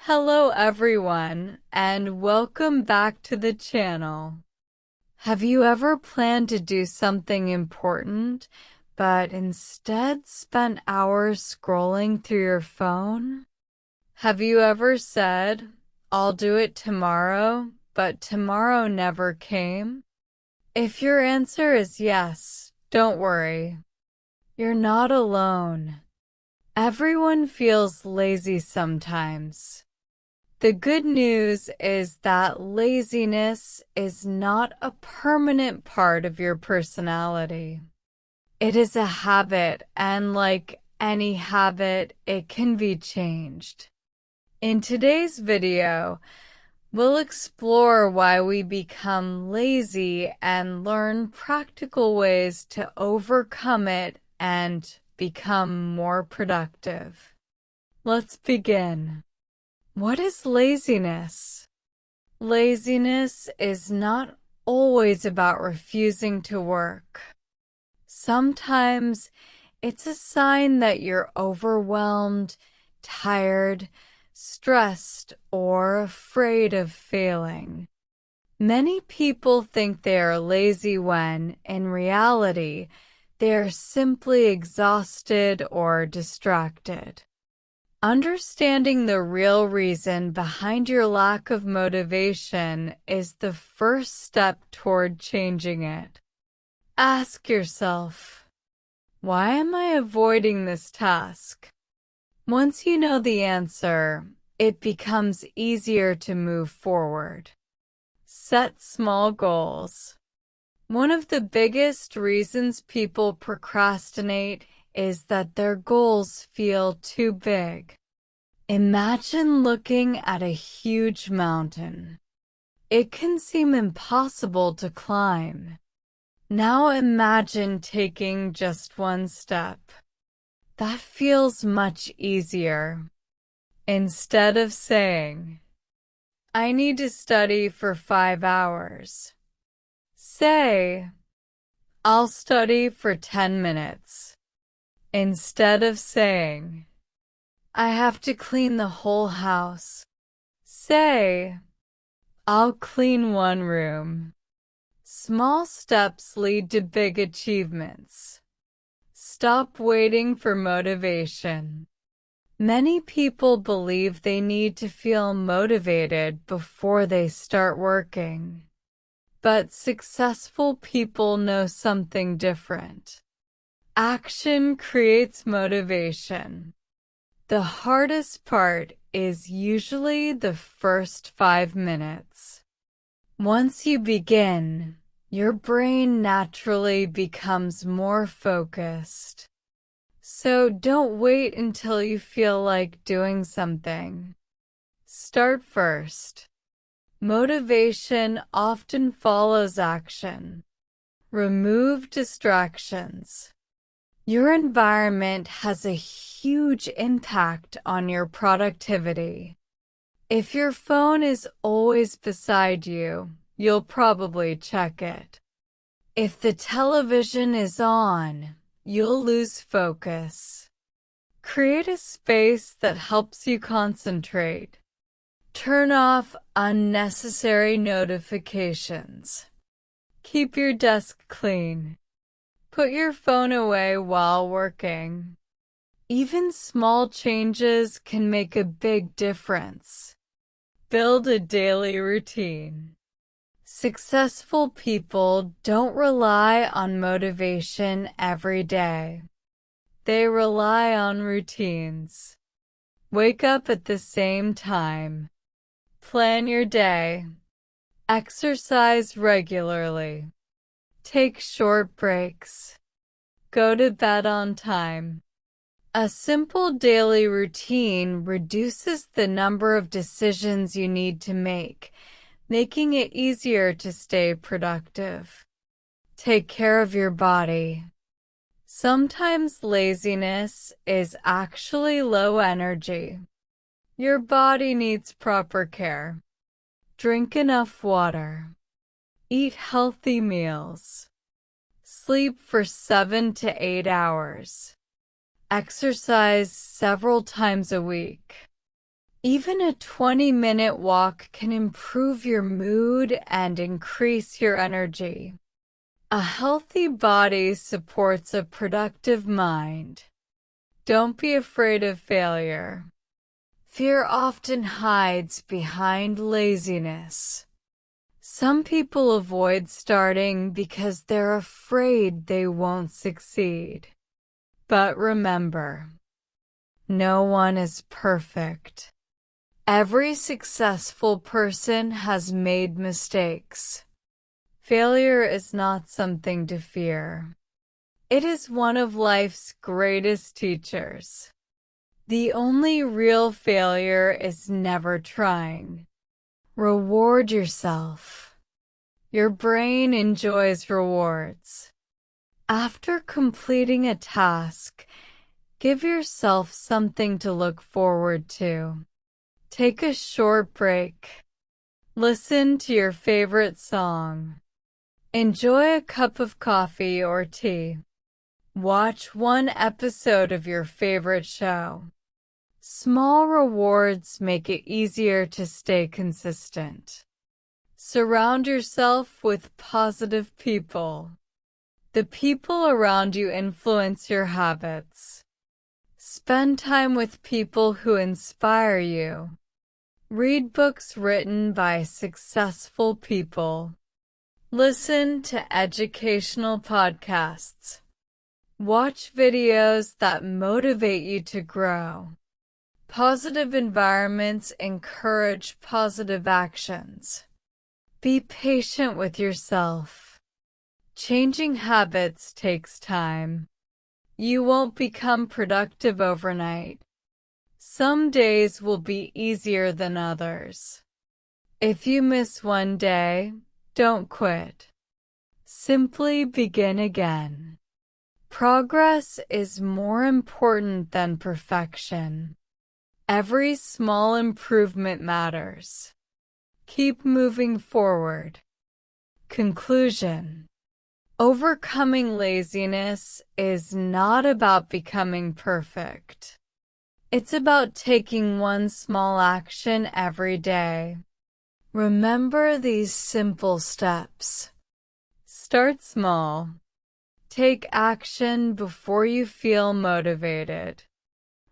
Hello everyone, and welcome back to the channel. Have you ever planned to do something important, but instead spent hours scrolling through your phone? Have you ever said, "I'll do it tomorrow," but tomorrow never came? If your answer is yes, don't worry. You're not alone. Everyone feels lazy sometimes. The good news is that laziness is not a permanent part of your personality. It is a habit, and like any habit, it can be changed. In today's video, we'll explore why we become lazy and learn practical ways to overcome it and become more productive. Let's begin. What is laziness? Laziness is not always about refusing to work. Sometimes it's a sign that you're overwhelmed, tired, stressed, or afraid of failing. Many people think they are lazy when, in reality, they are simply exhausted or distracted. Understanding the real reason behind your lack of motivation is the first step toward changing it. Ask yourself, why am I avoiding this task? Once you know the answer, it becomes easier to move forward. Set small goals. One of the biggest reasons people procrastinate is that their goals feel too big. Imagine looking at a huge mountain. It can seem impossible to climb. Now imagine taking just one step. That feels much easier. Instead of saying, "I need to study for 5 hours," say, "I'll study for 10 minutes." Instead of saying, "I have to clean the whole house," say, "I'll clean one room." Small steps lead to big achievements. Stop waiting for motivation. Many people believe they need to feel motivated before they start working. But successful people know something different. Action creates motivation. The hardest part is usually the first 5 minutes. Once you begin, your brain naturally becomes more focused. So don't wait until you feel like doing something. Start first. Motivation often follows action. Remove distractions. Your environment has a huge impact on your productivity. If your phone is always beside you, you'll probably check it. If the television is on, you'll lose focus. Create a space that helps you concentrate. Turn off unnecessary notifications. Keep your desk clean. Put your phone away while working. Even small changes can make a big difference. Build a daily routine. Successful people don't rely on motivation every day. They rely on routines. Wake up at the same time. Plan your day. Exercise regularly. Take short breaks. Go to bed on time. A simple daily routine reduces the number of decisions you need to make, making it easier to stay productive. Take care of your body. Sometimes laziness is actually low energy. Your body needs proper care. Drink enough water. Eat healthy meals. Sleep for 7 to 8 hours. Exercise several times a week. Even a 20-minute walk can improve your mood and increase your energy. A healthy body supports a productive mind. Don't be afraid of failure. Fear often hides behind laziness. Some people avoid starting because they're afraid they won't succeed. But remember, no one is perfect. Every successful person has made mistakes. Failure is not something to fear. It is one of life's greatest teachers. The only real failure is never trying. Reward yourself. Your brain enjoys rewards. After completing a task, give yourself something to look forward to. Take a short break. Listen to your favorite song. Enjoy a cup of coffee or tea. Watch one episode of your favorite show. Small rewards make it easier to stay consistent. Surround yourself with positive people. The people around you influence your habits. Spend time with people who inspire you. Read books written by successful people. Listen to educational podcasts. Watch videos that motivate you to grow. Positive environments encourage positive actions. Be patient with yourself. Changing habits takes time. You won't become productive overnight. Some days will be easier than others. If you miss one day, don't quit. Simply begin again. Progress is more important than perfection. Every small improvement matters. Keep moving forward. Conclusion. Overcoming laziness is not about becoming perfect. It's about taking one small action every day. Remember these simple steps. Start small. Take action before you feel motivated.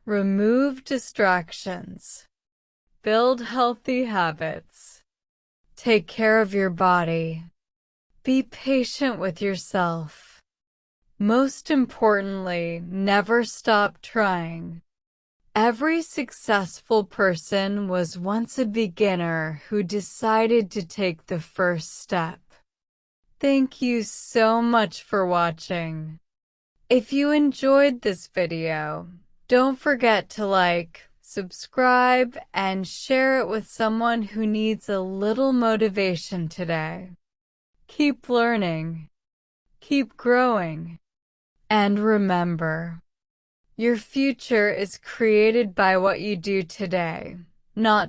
Remove distractions. Build healthy habits. Take care of your body. Be patient with yourself. Most importantly, never stop trying. Every successful person was once a beginner who decided to take the first step. Thank you so much for watching. If you enjoyed this video, don't forget to like, subscribe, and share it with someone who needs a little motivation today. Keep learning. Keep growing. And remember, your future is created by what you do today, not